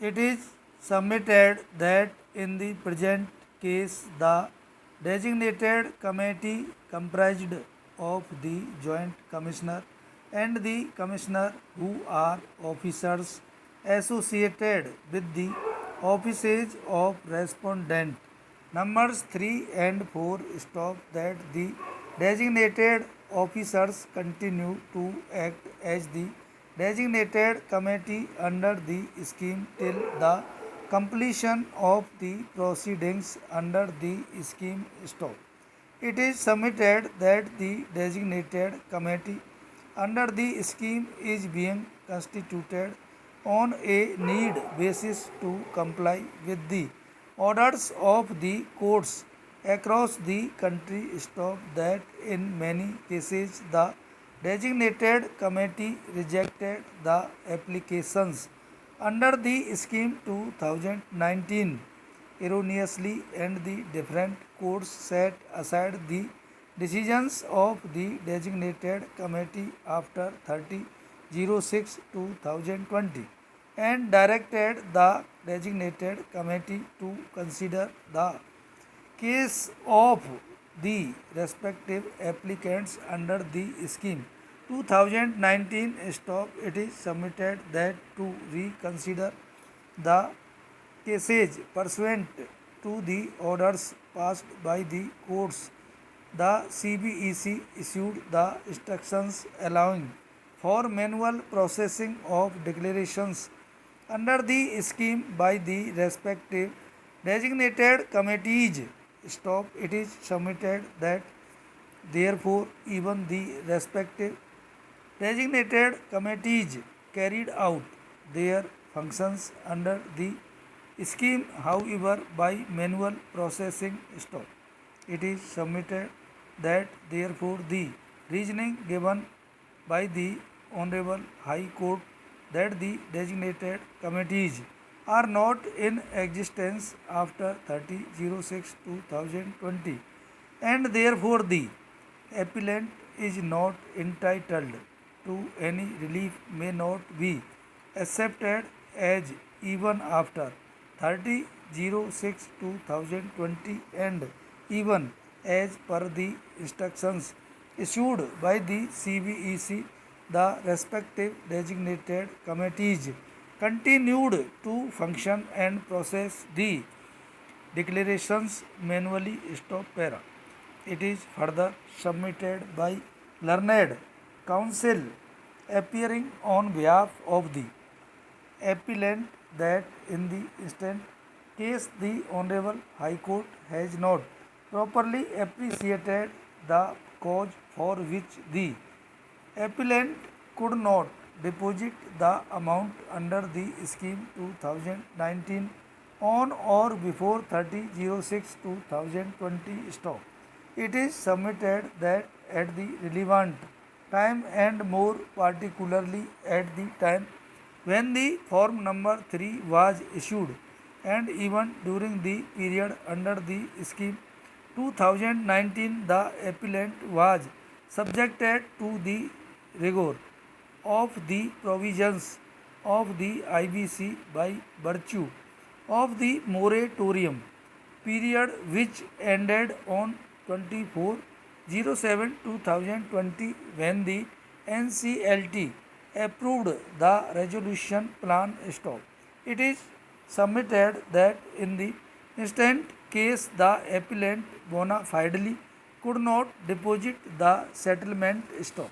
It is submitted that in the present case the designated committee comprised of the joint commissioner and the commissioner who are officers associated with the offices of respondent. Numbers 3 and 4 stop that the designated officers continue to act as the designated committee under the scheme till the completion of the proceedings under the scheme stop. It is submitted that the designated committee under the scheme is being constituted on a need basis to comply with the orders of the courts across the country. Stop that in many cases the designated committee rejected the applications under the scheme 2019 erroneously and the different courts set aside the decisions of the designated committee after 30/06/2020 and directed the designated committee to consider the case of the respective applicants under the scheme 2019 stop. It is submitted that to reconsider the cases pursuant to the orders passed by the courts, the CBEC issued the instructions allowing for manual processing of declarations under the scheme by the respective designated committees. Stop. It is submitted that therefore even the respective designated committees carried out their functions under the scheme, however, by manual processing. Stop. It is submitted that therefore the reasoning given by the Honorable High Court that the designated committees are not in existence after 30/06/2020 and therefore the appellant is not entitled to any relief may not be accepted as even after 30/06/2020 and even as per the instructions issued by the CBEC, the respective designated committees continued to function and process the declarations manually. Stop para. It is further submitted by learned counsel appearing on behalf of the appellant that in the instant case the Honorable High Court has not properly appreciated the cause for which the appellant could not deposit the amount under the scheme 2019 on or before 30/06/2020. Stop. It is submitted that at the relevant time and more particularly at the time when the form number 3 was issued and even during the period under the scheme 2019 the appellant was subjected to the rigor of the provisions of the IBC by virtue of the moratorium period which ended on 24/07/2020 when the NCLT approved the resolution plan. Stop. It is submitted that in the instant case the appellant bona fidely could not deposit the settlement. Stop.